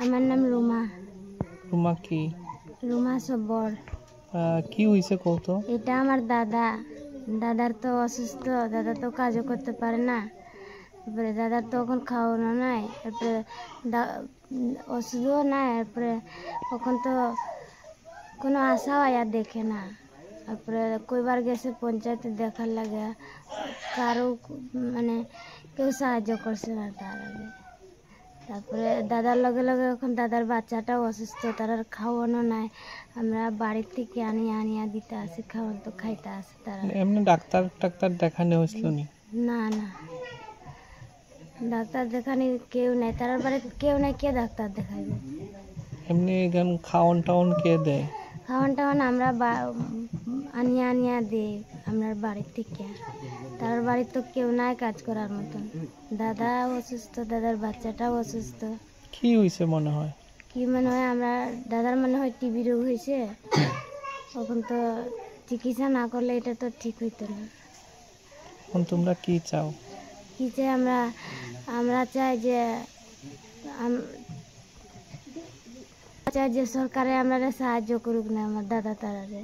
আমার নাম রুমা। রুমা কি? রুমা সব্বর। কি হয়েছে কত? এটা আমার দাদা। দাদার তো অসুস্থ, দাদা তো কাজও করতে পারে না। তারপরে দাদার তো এখন খাওয়ানো নাই, তারপরে ওষুধও নাই, তারপরে এখন তো কোনো আশাও আয়া দেখে না। তারপরে কইবার গেছে পঞ্চায়েতে দেখার লাগে, কারো মানে কেউ সাহায্য করছে না তার আগে। তারপরে দাদার লগে লগে এখন দাদার বাচ্চাটাও অসুস্থ, তার আর খাওয়ানো নাই। আমরা বাড়ির থেকে আনিয়া দিতে আসি, খাওয়ান তো খাইতে আসি তারা। এমনি ডাক্তার দেখানো হয়েছিল নি? না না, ডাক্তার দেখানি কেউ নাই, তার বাড়িতে কেউ নাই, কে ডাক্তার দেখাইবে? এমনি খাওয়ান টাওয়ান কে দেয়? খাওয়ান টাওয়ান আমরা আনিয়া দিই আপনার বাড়ির থেকে। তার বাড়ির তো কেউ নাই কাজ করার মতন। দাদা অসুস্থ, দাদার বাচ্চাটাও অসুস্থ। কি হয়েছে মনে হয়? কি মনে হয়, আমরা দাদার মনে হয় টিবি রোগ হয়েছে। এখন তো চিকিৎসা না করলে এটা তো ঠিক হইতো না। এখন তোমরা কি চাও? কি চাই আমরা চাই যে সরকারে আমরা সাহায্য করুক না আমার দাদা তারারে।